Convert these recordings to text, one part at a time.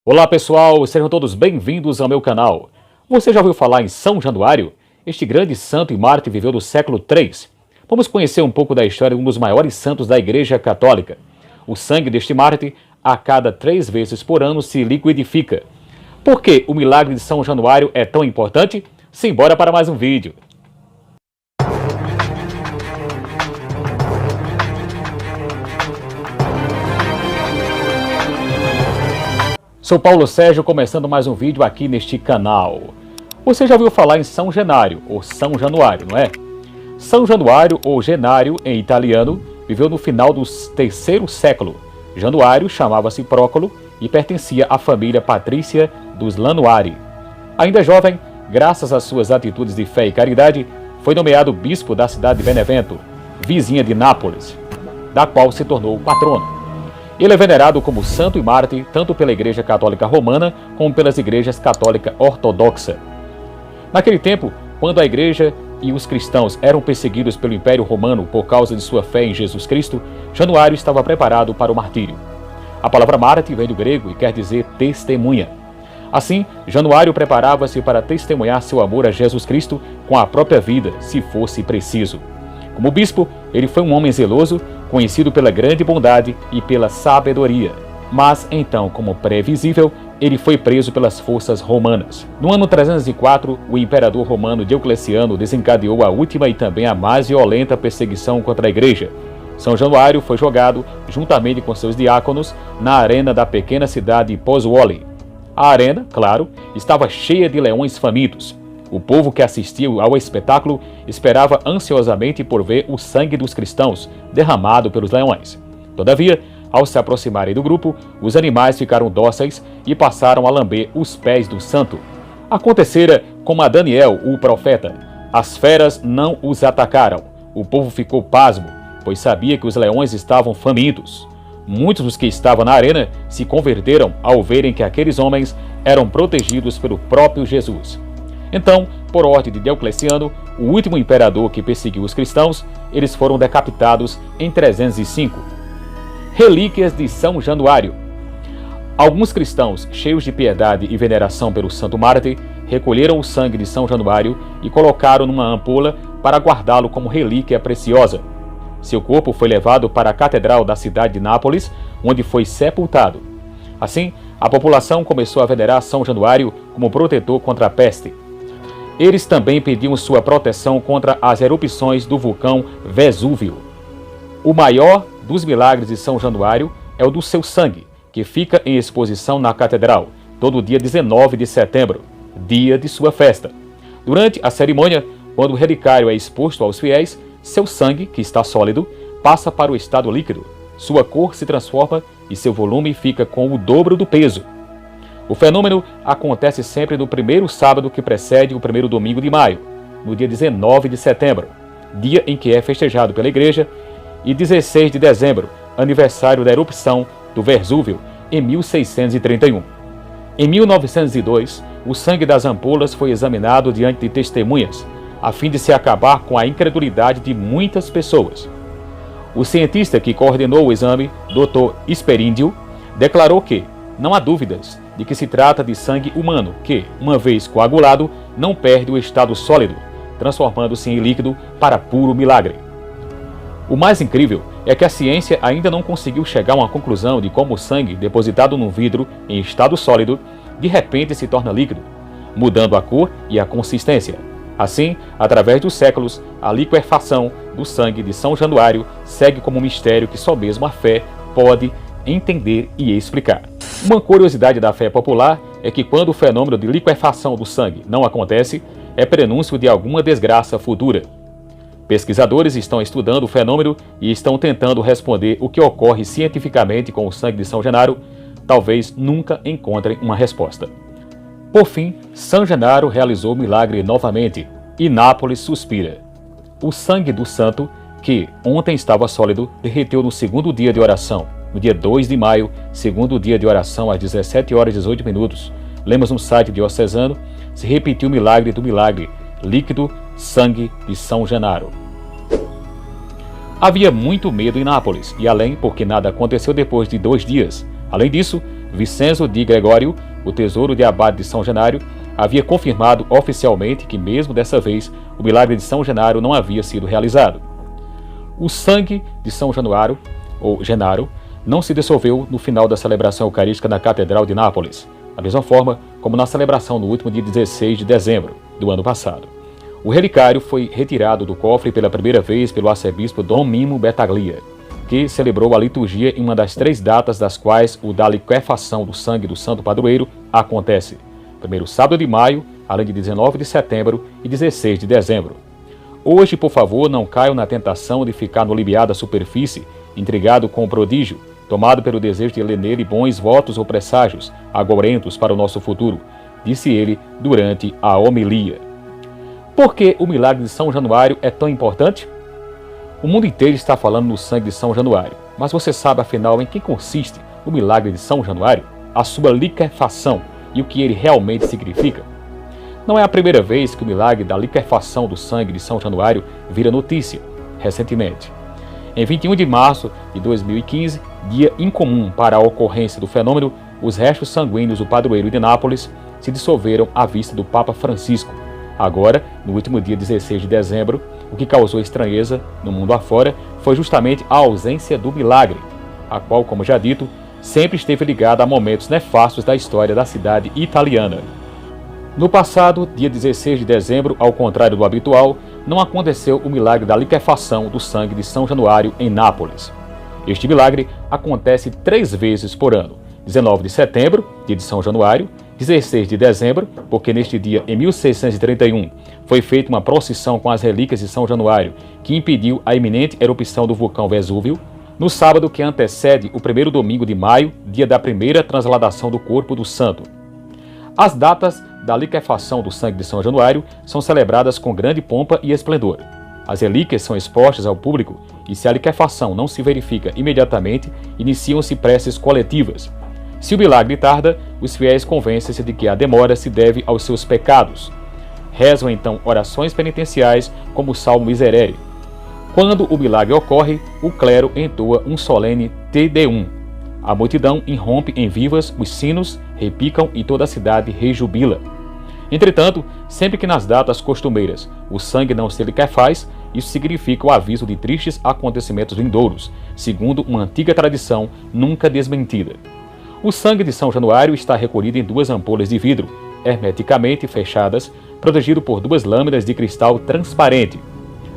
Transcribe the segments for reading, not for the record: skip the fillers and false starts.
Olá pessoal, sejam todos bem-vindos ao meu canal. Você já ouviu falar em São Januário? Este grande santo e mártir viveu no século III. Vamos conhecer um pouco da história de um dos maiores santos da Igreja Católica. O sangue deste mártir, a cada 3 vezes por ano, se liquidifica. Por que o milagre de São Januário é tão importante? Simbora para mais um vídeo. Sou Paulo Sérgio, começando mais um vídeo aqui neste canal. Você já ouviu falar em São Genário, ou São Januário, não é? São Januário, ou Genário em italiano, viveu no final do 3º século. Januário chamava-se Prócolo e pertencia à família patrícia dos Lanuari. Ainda jovem, graças às suas atitudes de fé e caridade, foi nomeado bispo da cidade de Benevento, vizinha de Nápoles, da qual se tornou patrono. Ele é venerado como santo e mártir tanto pela Igreja Católica Romana como pelas igrejas católica ortodoxa. Naquele tempo, quando a Igreja e os cristãos eram perseguidos pelo Império Romano por causa de sua fé em Jesus Cristo, Januário estava preparado para o martírio. A palavra mártir vem do grego e quer dizer testemunha. Assim, Januário preparava-se para testemunhar seu amor a Jesus Cristo com a própria vida, se fosse preciso. Como bispo, ele foi um homem zeloso, conhecido pela grande bondade e pela sabedoria. Mas então, como previsível, ele foi preso pelas forças romanas. No ano 304, o imperador romano Diocleciano desencadeou a última e também a mais violenta perseguição contra a igreja. São Januário foi jogado, juntamente com seus diáconos, na arena da pequena cidade de Pozzuoli. A arena, claro, estava cheia de leões famintos. O povo que assistia ao espetáculo esperava ansiosamente por ver o sangue dos cristãos derramado pelos leões. Todavia, ao se aproximarem do grupo, os animais ficaram dóceis e passaram a lamber os pés do santo. Acontecera como a Daniel, o profeta. As feras não os atacaram. O povo ficou pasmo, pois sabia que os leões estavam famintos. Muitos dos que estavam na arena se converteram ao verem que aqueles homens eram protegidos pelo próprio Jesus. Então, por ordem de Diocleciano, o último imperador que perseguiu os cristãos, eles foram decapitados em 305. Relíquias de São Januário. Alguns cristãos, cheios de piedade e veneração pelo santo mártir, recolheram o sangue de São Januário e colocaram numa ampola para guardá-lo como relíquia preciosa. Seu corpo foi levado para a catedral da cidade de Nápoles, onde foi sepultado. Assim, a população começou a venerar São Januário como protetor contra a peste. Eles também pediam sua proteção contra as erupções do vulcão Vesúvio. O maior dos milagres de São Januário é o do seu sangue, que fica em exposição na catedral, todo dia 19 de setembro, dia de sua festa. Durante a cerimônia, quando o relicário é exposto aos fiéis, seu sangue, que está sólido, passa para o estado líquido. Sua cor se transforma e seu volume fica com o dobro do peso. O fenômeno acontece sempre no primeiro sábado que precede o primeiro domingo de maio, no dia 19 de setembro, dia em que é festejado pela Igreja, e 16 de dezembro, aniversário da erupção do Vesúvio, em 1631. Em 1902, o sangue das ampolas foi examinado diante de testemunhas, a fim de se acabar com a incredulidade de muitas pessoas. O cientista que coordenou o exame, Dr. Speríndio, declarou que não há dúvidas de que se trata de sangue humano que, uma vez coagulado, não perde o estado sólido, transformando-se em líquido para puro milagre. O mais incrível é que a ciência ainda não conseguiu chegar a uma conclusão de como o sangue depositado num vidro em estado sólido, de repente se torna líquido, mudando a cor e a consistência. Assim, através dos séculos, a liquefação do sangue de São Januário segue como um mistério que só mesmo a fé pode entender e explicar. Uma curiosidade da fé popular é que quando o fenômeno de liquefação do sangue não acontece, é prenúncio de alguma desgraça futura. Pesquisadores estão estudando o fenômeno e estão tentando responder o que ocorre cientificamente com o sangue de São Januário, talvez nunca encontrem uma resposta. Por fim, São Januário realizou o milagre novamente e Nápoles suspira. O sangue do santo, que ontem estava sólido, derreteu no segundo dia de oração. No dia 2 de maio, segundo dia de oração, às 17h18. Lemos no site diocesano, se repetiu o milagre do milagre, líquido sangue de São Januário. Havia muito medo em Nápoles, e além porque nada aconteceu depois de 2 dias. Além disso, Vincenzo di Gregório, o tesouro de abade de São Januário, havia confirmado oficialmente que mesmo dessa vez o milagre de São Januário não havia sido realizado. O sangue de São Januário, ou Genaro, não se dissolveu no final da celebração eucarística na Catedral de Nápoles, da mesma forma como na celebração no último dia 16 de dezembro do ano passado. O relicário foi retirado do cofre pela primeira vez pelo arcebispo Dom Mimo Battaglia, que celebrou a liturgia em uma das 3 datas das quais o da liquefação do sangue do santo padroeiro acontece: primeiro sábado de maio, além de 19 de setembro e 16 de dezembro. Hoje, por favor, não caiam na tentação de ficar no limiar da superfície, intrigado com o prodígio, tomado pelo desejo de ler nele bons votos ou presságios, agourentos para o nosso futuro, disse ele durante a homilia. Por que o milagre de São Januário é tão importante? O mundo inteiro está falando no sangue de São Januário, mas você sabe afinal em que consiste o milagre de São Januário, a sua liquefação e o que ele realmente significa? Não é a primeira vez que o milagre da liquefação do sangue de São Januário vira notícia, recentemente. Em 21 de março de 2015, dia incomum para a ocorrência do fenômeno, os restos sanguíneos do padroeiro de Nápoles se dissolveram à vista do Papa Francisco. Agora, no último dia 16 de dezembro, o que causou estranheza no mundo afora foi justamente a ausência do milagre, a qual, como já dito, sempre esteve ligada a momentos nefastos da história da cidade italiana. No passado, dia 16 de dezembro, ao contrário do habitual, não aconteceu o milagre da liquefação do sangue de São Januário em Nápoles. Este milagre acontece 3 vezes por ano: 19 de setembro, dia de São Januário, 16 de dezembro, porque neste dia, em 1631, foi feita uma procissão com as relíquias de São Januário, que impediu a iminente erupção do vulcão Vesúvio, no sábado que antecede o primeiro domingo de maio, dia da primeira transladação do corpo do santo. As datas da liquefação do sangue de São Januário são celebradas com grande pompa e esplendor. As relíquias são expostas ao público e, se a liquefação não se verifica imediatamente, iniciam-se preces coletivas. Se o milagre tarda, os fiéis convencem-se de que a demora se deve aos seus pecados. Rezam então orações penitenciais como o Salmo Miserere. Quando o milagre ocorre, o clero entoa um solene Te Deum. A multidão irrompe em vivas, os sinos repicam e toda a cidade rejubila. Entretanto, sempre que nas datas costumeiras o sangue não se liquefaz, isso significa o aviso de tristes acontecimentos vindouros, segundo uma antiga tradição nunca desmentida. O sangue de São Januário está recolhido em 2 ampolas de vidro, hermeticamente fechadas, protegido por 2 lâminas de cristal transparente.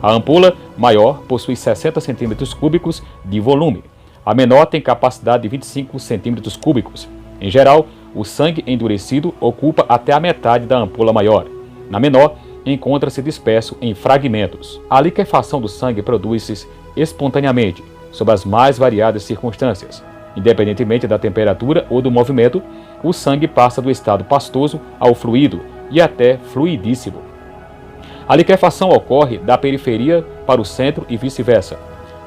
A ampola maior possui 60 centímetros cúbicos de volume. A menor tem capacidade de 25 centímetros cúbicos. Em geral, o sangue endurecido ocupa até a metade da ampola maior. Na menor, encontra-se disperso em fragmentos. A liquefação do sangue produz-se espontaneamente, sob as mais variadas circunstâncias. Independentemente da temperatura ou do movimento, o sangue passa do estado pastoso ao fluido e até fluidíssimo. A liquefação ocorre da periferia para o centro e vice-versa.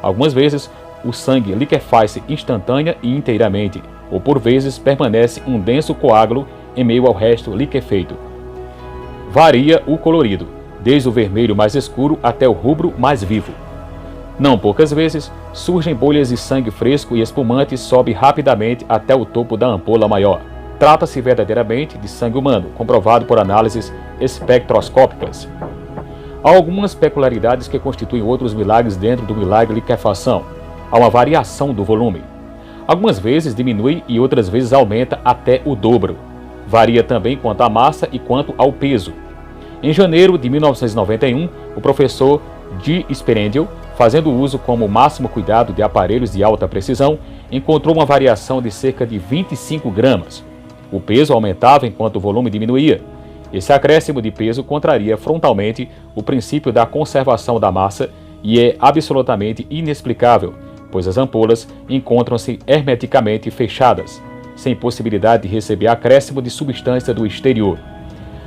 Algumas vezes, o sangue liquefaz-se instantânea e inteiramente, ou por vezes permanece um denso coágulo em meio ao resto liquefeito. Varia o colorido, desde o vermelho mais escuro até o rubro mais vivo. Não poucas vezes, surgem bolhas de sangue fresco e espumante e sobe rapidamente até o topo da ampola maior. Trata-se verdadeiramente de sangue humano, comprovado por análises espectroscópicas. Há algumas peculiaridades que constituem outros milagres dentro do milagre de liquefação. Há uma variação do volume. Algumas vezes diminui e outras vezes aumenta até o dobro. Varia também quanto à massa e quanto ao peso. Em janeiro de 1991, o professor G. Sperendel, fazendo uso como máximo cuidado de aparelhos de alta precisão, encontrou uma variação de cerca de 25 gramas. O peso aumentava enquanto o volume diminuía. Esse acréscimo de peso contraria frontalmente o princípio da conservação da massa e é absolutamente inexplicável, pois as ampolas encontram-se hermeticamente fechadas, sem possibilidade de receber acréscimo de substância do exterior.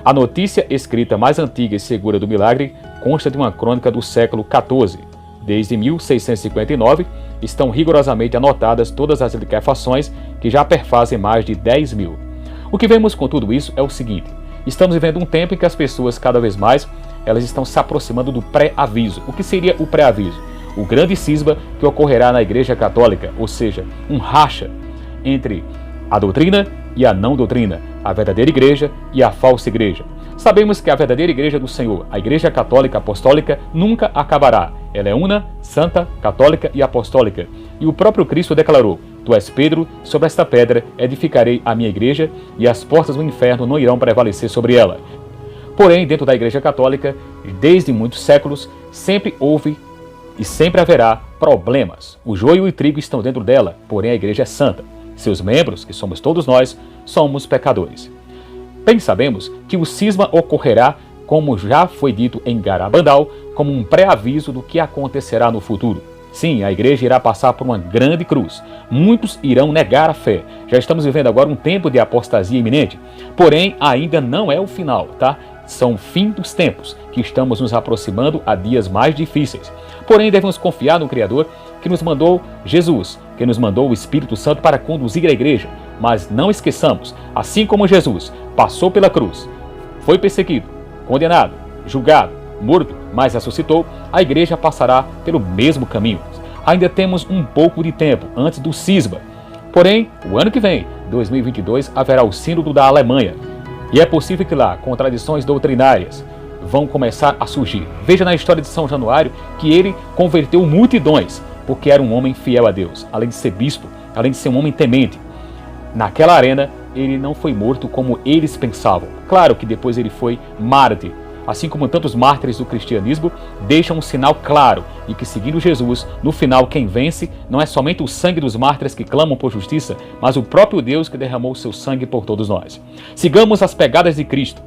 A notícia escrita mais antiga e segura do milagre consta de uma crônica do século XIV. Desde 1659, estão rigorosamente anotadas todas as liquefações que já perfazem mais de 10.000. O que vemos com tudo isso é o seguinte: estamos vivendo um tempo em que as pessoas cada vez mais elas estão se aproximando do pré-aviso. O que seria o pré-aviso? O grande cisma que ocorrerá na Igreja Católica, ou seja, um racha entre a doutrina e a não doutrina, a verdadeira igreja e a falsa igreja. Sabemos que a verdadeira igreja do Senhor, a Igreja Católica Apostólica, nunca acabará. Ela é una, santa, católica e apostólica. E o próprio Cristo declarou: Tu és Pedro, sobre esta pedra edificarei a minha igreja, e as portas do inferno não irão prevalecer sobre ela. Porém, dentro da Igreja Católica, desde muitos séculos, sempre houve e sempre haverá problemas. O joio e o trigo estão dentro dela, porém a Igreja é santa. Seus membros, que somos todos nós, somos pecadores. Bem sabemos que o cisma ocorrerá, como já foi dito em Garabandal, como um pré-aviso do que acontecerá no futuro. Sim, a igreja irá passar por uma grande cruz. Muitos irão negar a fé. Já estamos vivendo agora um tempo de apostasia iminente. Porém, ainda não é o final, tá? São o fim dos tempos, que estamos nos aproximando a dias mais difíceis. Porém, devemos confiar no Criador, que nos mandou Jesus, que nos mandou o Espírito Santo para conduzir a igreja. Mas não esqueçamos, assim como Jesus passou pela cruz, foi perseguido, condenado, julgado, morto, mas ressuscitou, a igreja passará pelo mesmo caminho. Ainda temos um pouco de tempo antes do cisma. Porém, o ano que vem, 2022, haverá o Sínodo da Alemanha. E é possível que lá, contradições doutrinárias vão começar a surgir. Veja na história de São Januário que ele converteu multidões, porque era um homem fiel a Deus, além de ser bispo, além de ser um homem temente. Naquela arena, ele não foi morto como eles pensavam. Claro que depois ele foi mártir, assim como tantos mártires do cristianismo deixam um sinal claro e que, seguindo Jesus, no final quem vence não é somente o sangue dos mártires que clamam por justiça, mas o próprio Deus que derramou seu sangue por todos nós. Sigamos as pegadas de Cristo.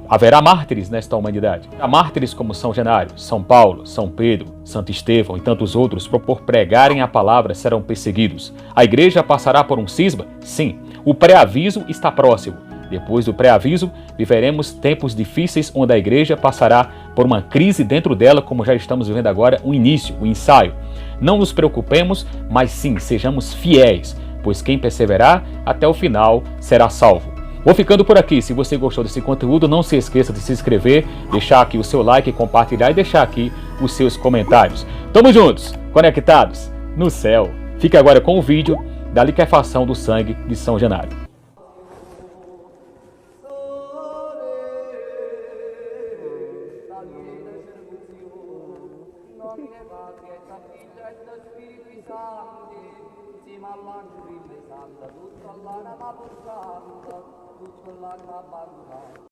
Haverá mártires nesta humanidade. Há mártires como São Januário, São Paulo, São Pedro, Santo Estevão e tantos outros, por pregarem a palavra, serão perseguidos. A igreja passará por um cisma? Sim. O pré-aviso está próximo. Depois do pré-aviso, viveremos tempos difíceis onde a igreja passará por uma crise dentro dela, como já estamos vivendo agora, um início, um ensaio. Não nos preocupemos, mas sim, sejamos fiéis, pois quem perseverar até o final será salvo. Vou ficando por aqui. Se você gostou desse conteúdo, não se esqueça de se inscrever, deixar aqui o seu like, compartilhar e deixar aqui os seus comentários. Tamo juntos, conectados no céu. Fique agora com o vídeo da liquefação do sangue de São Januário.